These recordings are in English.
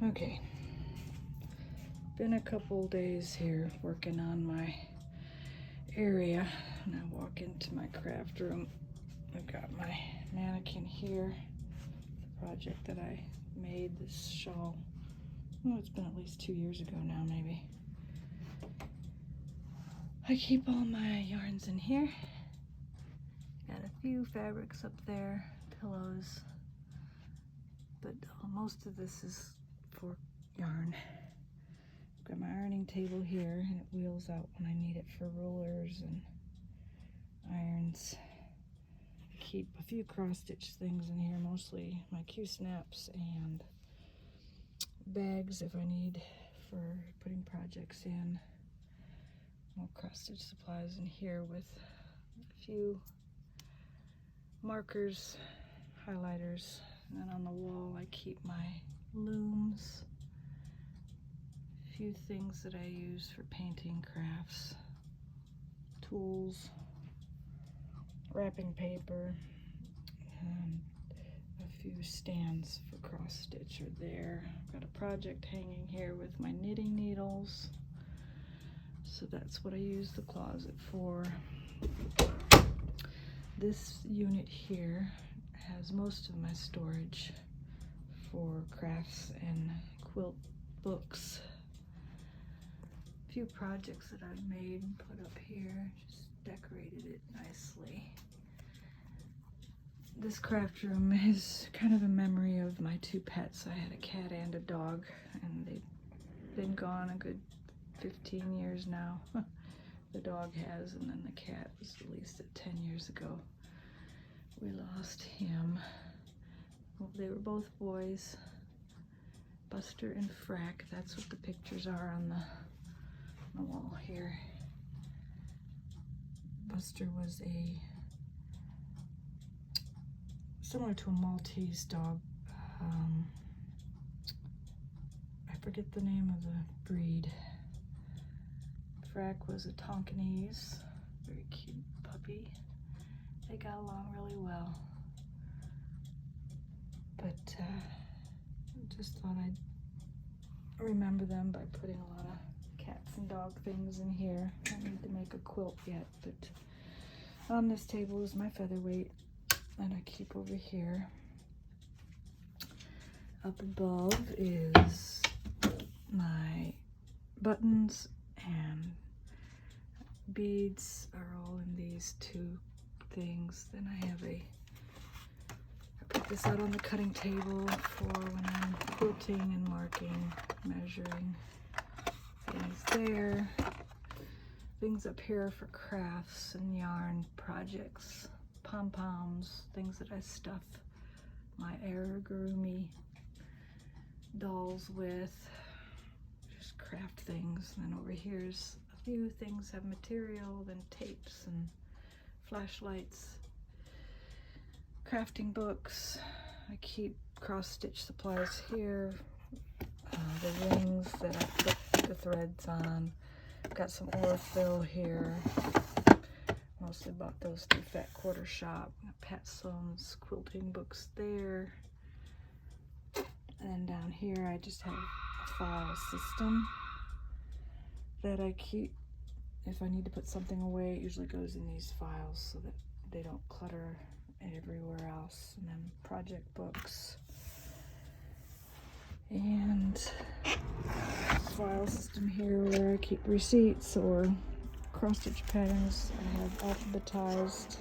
Okay, been a couple days here working on my area, and I walk into my craft room. I've got my mannequin here, the project that I made, this shawl. Oh, it's been at least 2 years ago now, maybe. I keep all my yarns in here. Got a few fabrics up there, pillows, but most of this is for yarn. I've got my ironing table here, and it wheels out when I need it for rollers and irons. Keep a few cross-stitch things in here, mostly my Q-snaps and bags if I need for putting projects in. More cross-stitch supplies in here with a few markers, highlighters, and then on the wall I keep my looms, a few things that I use for painting crafts, tools, wrapping paper, and a few stands for cross-stitch are there. I've got a project hanging here with my knitting needles, so that's what I use the closet for. This unit here has most of my storage for crafts and quilt books. A few projects that I've made and put up here, just decorated it nicely. This craft room is kind of a memory of my two pets. I had a cat and a dog, and they've been gone a good 15 years now. The dog has, and then the cat was released at 10 years ago. We lost him. Well, they were both boys, Buster and Frack. That's what the pictures are on the wall here. Buster was similar to a Maltese dog. I forget the name of the breed. Frack was a Tonkinese, very cute puppy. They got along really well. But I just thought I'd remember them by putting a lot of cats and dog things in here. I don't need to make a quilt yet, but on this table is my featherweight, and I keep over here. Up above is my buttons and beads are all in these two things. Then I have I put this out on the cutting table for when I'm quilting and marking, measuring things there. Things up here for crafts and yarn projects, pom-poms, things that I stuff my amigurumi dolls with, just craft things. And then over here's a few things have material, then tapes and flashlights, crafting books. I keep cross-stitch supplies here, the rings that I put the threads on. I've got some Orfill here. Mostly bought those through Fat Quarter Shop. Pat Sloan's quilting books there. And then down here I just have a file system that I keep. If I need to put something away, it usually goes in these files so that they don't clutter everywhere else. And then project books. And file system here where I keep receipts or cross-stitch patterns. I have alphabetized.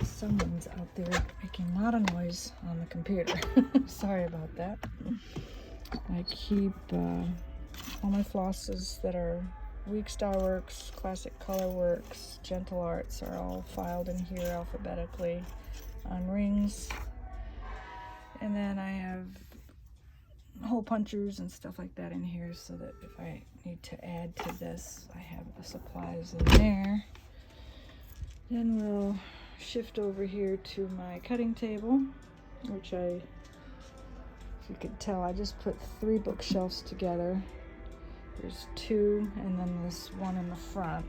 Someone's out there making a lot of noise on the computer. Sorry about that. I keep all my flosses that are Week Star Works, Classic Color Works, Gentle Arts are all filed in here alphabetically on rings. And then I have hole punchers and stuff like that in here so that if I need to add to this, I have the supplies in there. Then we'll shift over here to my cutting table, which if you could tell, I just put 3 bookshelves together. There's 2 and then this one in the front.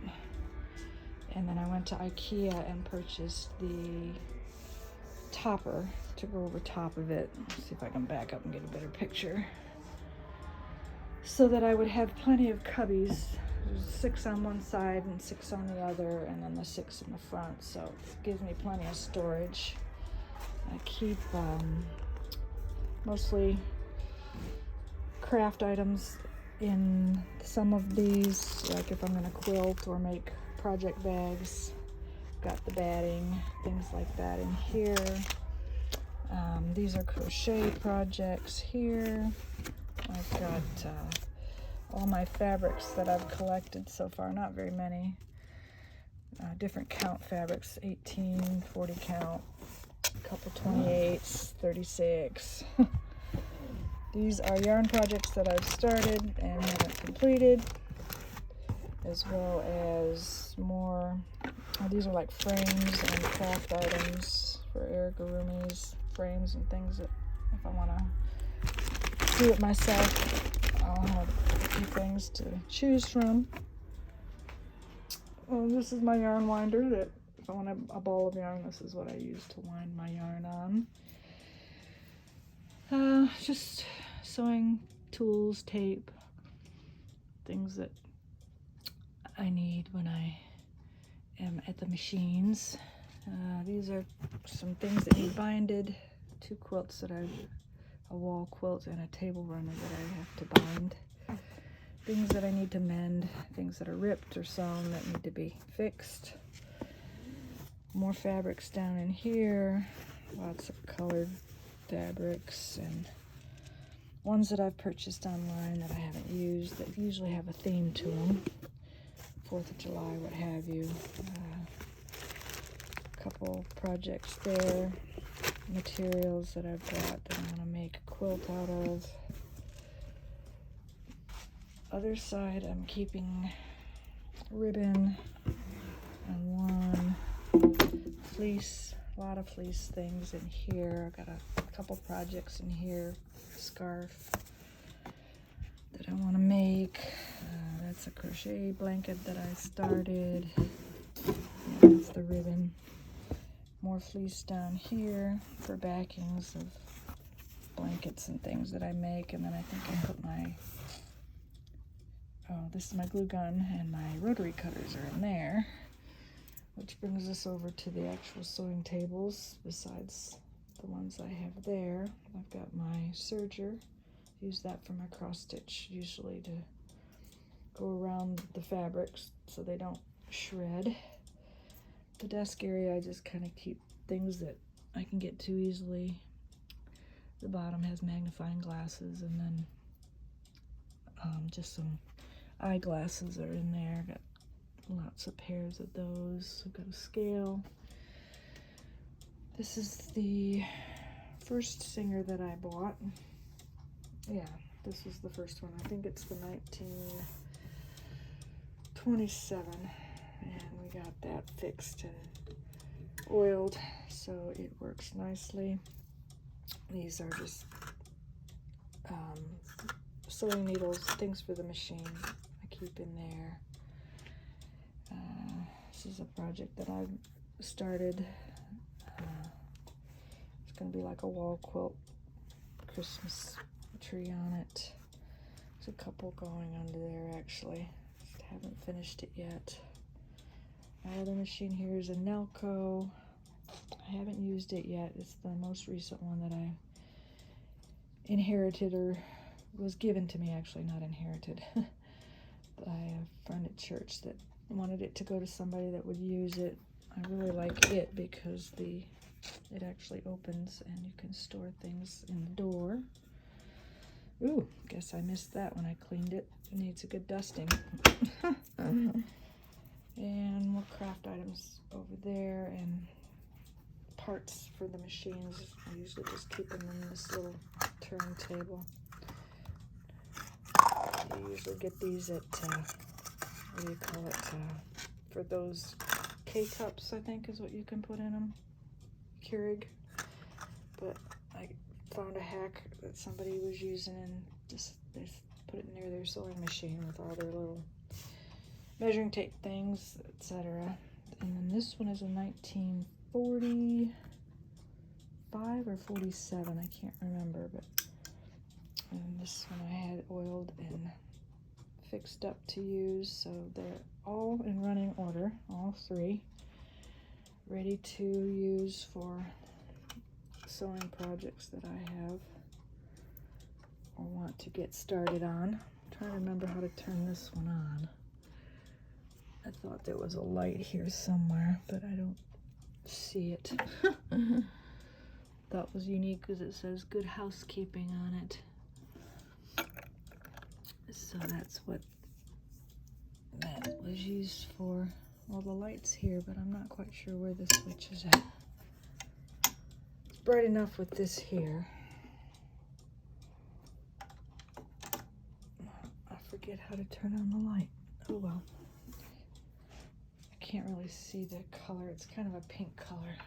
And then I went to IKEA and purchased the topper to go over top of it. Let's see if I can back up and get a better picture. So that I would have plenty of cubbies. There's 6 on one side and 6 on the other, and then the 6 in the front. So it gives me plenty of storage. I keep mostly craft items in some of these, like if I'm going to quilt or make project bags. Got the batting, things like that in here. These are crochet projects here. I've got all my fabrics that I've collected so far, not very many. Different count fabrics, 18, 40 count, a couple 28s, 36. These are yarn projects that I've started and haven't completed, as well as more. These are like frames and craft items for amigurumis, frames and things that if I want to do it myself, I'll have a few things to choose from. Well, this is my yarn winder that if I want a ball of yarn, this is what I use to wind my yarn on. Just sewing tools, tape, things that I need when I am at the machines. These are some things that need binded. 2 quilts that a wall quilt and a table runner that I have to bind. Things that I need to mend, things that are ripped or sewn that need to be fixed. More fabrics down in here, lots of colored fabrics and ones that I've purchased online that I haven't used that usually have a theme to them. 4th of July, what have you. A couple projects there. Materials that I've got that I want to make a quilt out of. Other side, I'm keeping ribbon and one fleece, a lot of fleece things in here. I've got a couple projects in here. Scarf that I want to make. That's a crochet blanket that I started. And that's the ribbon. More fleece down here for backings of blankets and things that I make. And then I think I put my, this is my glue gun and my rotary cutters are in there. Which brings us over to the actual sewing tables besides the ones I have there. I've got my serger. Use that for my cross stitch usually to go around the fabrics so they don't shred. The desk area, I just kind of keep things that I can get to easily. The bottom has magnifying glasses, and then just some eyeglasses are in there. Got lots of pairs of those. I've got a scale. This is the first Singer that I bought. Yeah, this was the first one. I think it's the 1927. And we got that fixed and oiled, so it works nicely. These are just sewing needles, things for the machine I keep in there. This is a project that I started. It's going to be like a wall quilt, Christmas tree on it. There's a couple going under there actually. Just haven't finished it yet. My other machine here is a Nelco. I haven't used it yet. It's the most recent one that I inherited, or was given to me actually, not inherited. I have a friend at church that wanted it to go to somebody that would use it. I really like it because it actually opens and you can store things in the door. Ooh, guess I missed that when I cleaned it. It needs a good dusting. And more craft items over there and parts for the machines. I usually just keep them in this little turntable. You usually get these at, what do you call it, for those K-cups, I think is what you can put in them. Keurig. But I found a hack that somebody was using and just they put it near their sewing machine with all their little measuring tape things, etc. And then this one is a 1940 45 or 47, I can't remember, but and this one I had oiled and fixed up to use, so they're all in running order, all three, ready to use for sewing projects that I have or want to get started on. I'm trying to remember how to turn this one on. I thought there was a light here somewhere, but I don't see it. That was unique because it says good housekeeping on it. So that's what that was used for. Well, the light's here, but I'm not quite sure where the switch is at. It's bright enough with this here. I forget how to turn on the light. Oh well. I can't really see the color. It's kind of a pink color.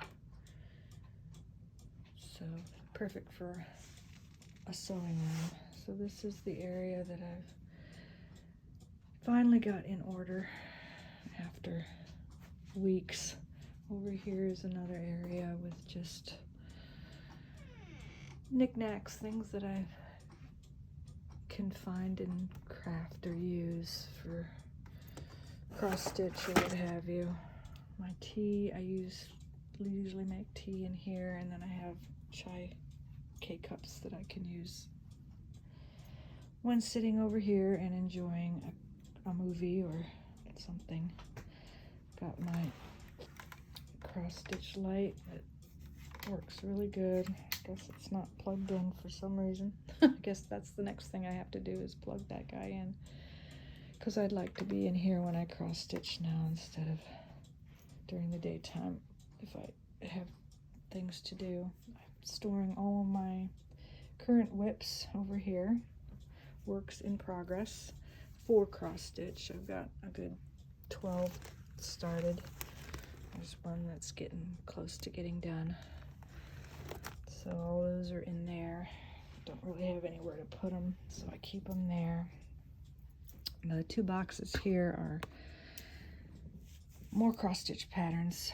So perfect for a sewing room. So this is the area that I've finally got in order after weeks. Over here is another area with just knickknacks, things that I can find and craft or use for cross stitch or what have you. My tea, I usually make tea in here, and then I have chai K-cups that I can use when sitting over here and enjoying a movie or something. Got my cross stitch light that works really good. I guess it's not plugged in for some reason. I guess that's the next thing I have to do is plug that guy in, because I'd like to be in here when I cross stitch now instead of during the daytime if I have things to do. I'm storing all of my current whips over here, works in progress for cross stitch. I've got a good 12 started. There's one that's getting close to getting done. So all those are in there. Don't really have anywhere to put them, so I keep them there. Now the two boxes here are more cross stitch patterns.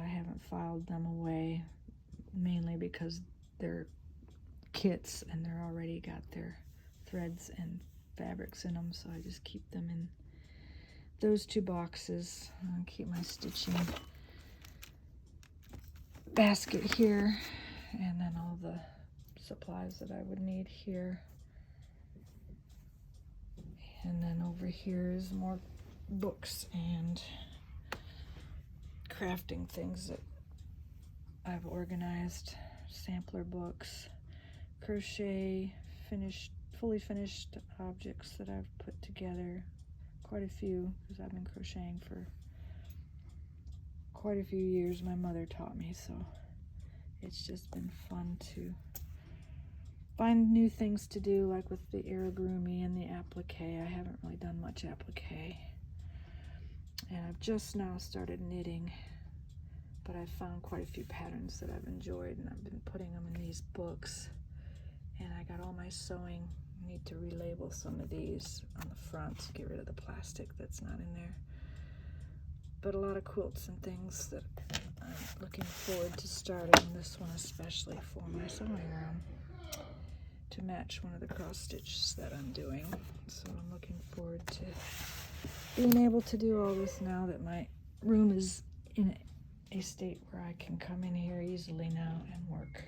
I haven't filed them away, mainly because they're kits and they're already got their threads and fabrics in them, so I just keep them in those two boxes. I'll keep my stitching basket here, and then all the supplies that I would need here. And then over here is more books and crafting things that I've organized. Sampler books, crochet, fully finished objects that I've put together. Quite a few, because I've been crocheting for quite a few years. My mother taught me, so it's just been fun to find new things to do, like with the irigurumi and the applique. I haven't really done much applique, and I've just now started knitting, but I've found quite a few patterns that I've enjoyed, and I've been putting them in these books. And I got all my sewing. I need to relabel some of these on the front to get rid of the plastic that's not in there. But a lot of quilts and things that I'm looking forward to starting, this one especially for my sewing room, to match one of the cross stitches that I'm doing. So I'm looking forward to being able to do all this now that my room is in a state where I can come in here easily now and work.